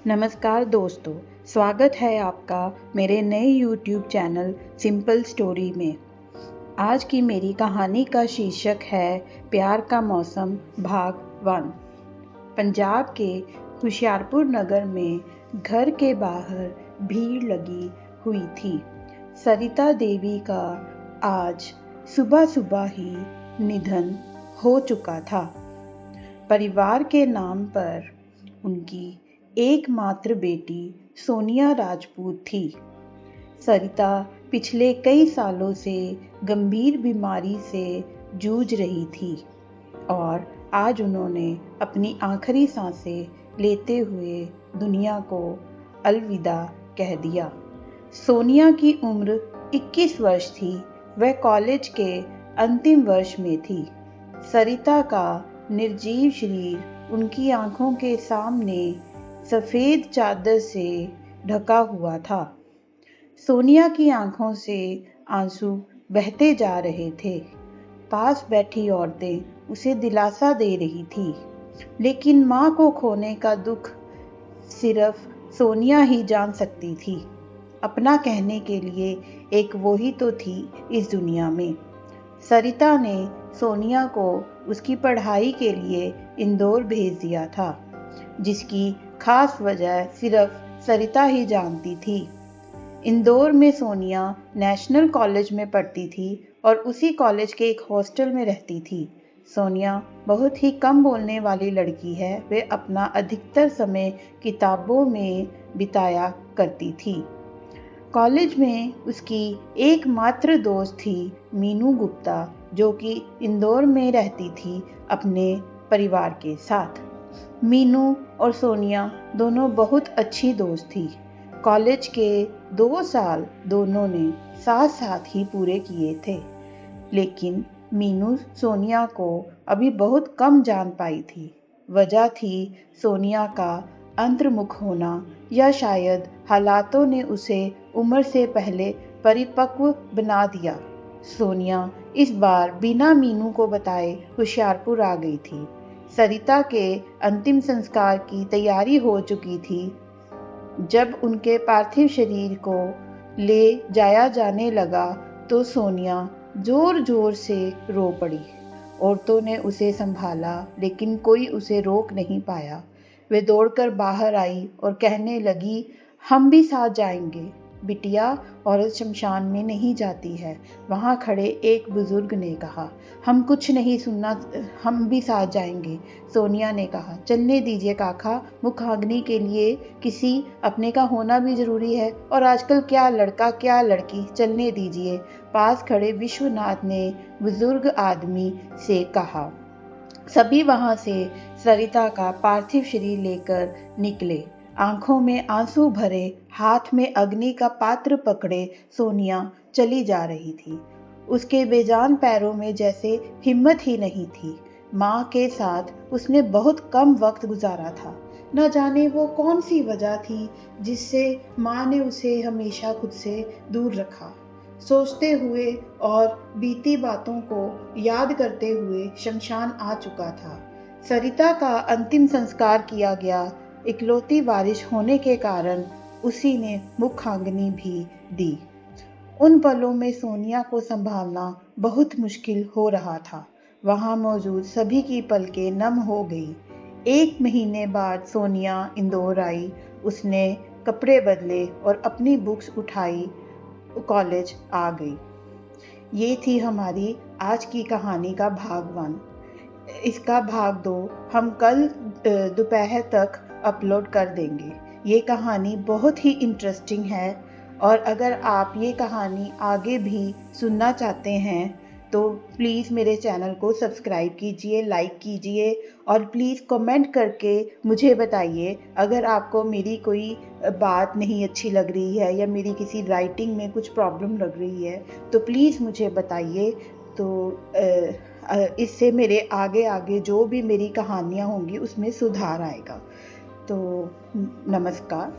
नमस्कार दोस्तों, स्वागत है आपका मेरे नए YouTube चैनल सिंपल स्टोरी में। आज की मेरी कहानी का शीर्षक है प्यार का मौसम भाग 1। पंजाब के होशियारपुर नगर में घर के बाहर भीड़ लगी हुई थी। सरिता देवी का आज सुबह सुबह ही निधन हो चुका था। परिवार के नाम पर उनकी एकमात्र बेटी सोनिया राजपूत थी। सरिता पिछले कई सालों से गंभीर बीमारी से जूझ रही थी और आज उन्होंने अपनी आखिरी सांसें लेते हुए दुनिया को अलविदा कह दिया। सोनिया की उम्र 21 वर्ष थी। वह कॉलेज के अंतिम वर्ष में थी। सरिता का निर्जीव शरीर उनकी आंखों के सामने सफेद चादर से ढका हुआ था। सोनिया की आंखों से आंसू बहते जा रहे थे। पास बैठी औरतें उसे दिलासा दे रही थी, लेकिन मां को खोने का दुख सिर्फ सोनिया ही जान सकती थी। अपना कहने के लिए एक वो ही तो थी इस दुनिया में। सरिता ने सोनिया को उसकी पढ़ाई के लिए इंदौर भेज दिया था, जिसकी खास वजह सिर्फ सरिता ही जानती थी। इंदौर में सोनिया नेशनल कॉलेज में पढ़ती थी और उसी कॉलेज के एक हॉस्टल में रहती थी। सोनिया बहुत ही कम बोलने वाली लड़की है। वे अपना अधिकतर समय किताबों में बिताया करती थी। कॉलेज में उसकी एकमात्र दोस्त थी मीनू गुप्ता, जो कि इंदौर में रहती थी अपने परिवार के साथ। मीनू और सोनिया दोनों बहुत अच्छी दोस्त थी। कॉलेज के 2 साल दोनों ने साथ साथ ही पूरे किए थे, लेकिन मीनू सोनिया को अभी बहुत कम जान पाई थी। वजह थी सोनिया का अंतर्मुख होना, या शायद हालातों ने उसे उम्र से पहले परिपक्व बना दिया। सोनिया इस बार बिना मीनू को बताए होशियारपुर आ गई थी। सरिता के अंतिम संस्कार की तैयारी हो चुकी थी। जब उनके पार्थिव शरीर को ले जाया जाने लगा तो सोनिया जोर जोर से रो पड़ी। औरतों ने उसे संभाला, लेकिन कोई उसे रोक नहीं पाया। वे दौड़कर बाहर आई और कहने लगी, हम भी साथ जाएंगे। बिटिया, औरत शमशान में नहीं जाती है, वहाँ खड़े एक बुजुर्ग ने कहा। हम कुछ नहीं सुनना, हम भी साथ जाएंगे। सोनिया ने कहा, चलने दीजिए काका, मुखाग्नि के लिए किसी अपने का होना भी जरूरी है, और आजकल क्या लड़का क्या लड़की, चलने दीजिए। पास खड़े विश्वनाथ ने बुजुर्ग आदमी से कहा। सभी वहां से सरिता का पार्थिव शरीर लेकर निकले। आंखों में आंसू भरे, हाथ में अग्नि का पात्र पकड़े सोनिया चली जा रही थी। उसके बेजान पैरों में जैसे हिम्मत ही नहीं थी। माँ के साथ उसने बहुत कम वक्त गुजारा था। न जाने वो कौन सी वजह थी जिससे माँ ने उसे हमेशा खुद से दूर रखा। सोचते हुए और बीती बातों को याद करते हुए शमशान आ चुका था। सरिता का अंतिम संस्कार किया गया। इकलौती वारिस होने के कारण उसी ने मुखाग्नि भी दी। उन पलों में सोनिया को संभालना बहुत मुश्किल हो रहा था। वहां मौजूद सभी की पलकें नम हो गई। 1 महीने बाद सोनिया इंदौर आई। उसने कपड़े बदले और अपनी बुक्स उठाई, कॉलेज आ गई। ये थी हमारी आज की कहानी का भाग 1। इसका भाग 2 हम कल दोपहर तक अपलोड कर देंगे। ये कहानी बहुत ही इंटरेस्टिंग है, और अगर आप ये कहानी आगे भी सुनना चाहते हैं तो प्लीज़ मेरे चैनल को सब्सक्राइब कीजिए, लाइक कीजिए, और प्लीज़ कमेंट करके मुझे बताइए अगर आपको मेरी कोई बात नहीं अच्छी लग रही है या मेरी किसी राइटिंग में कुछ प्रॉब्लम लग रही है, तो प्लीज़ मुझे बताइए। तो इससे मेरे आगे आगे जो भी मेरी कहानियाँ होंगी उसमें सुधार आएगा। तो नमस्कार।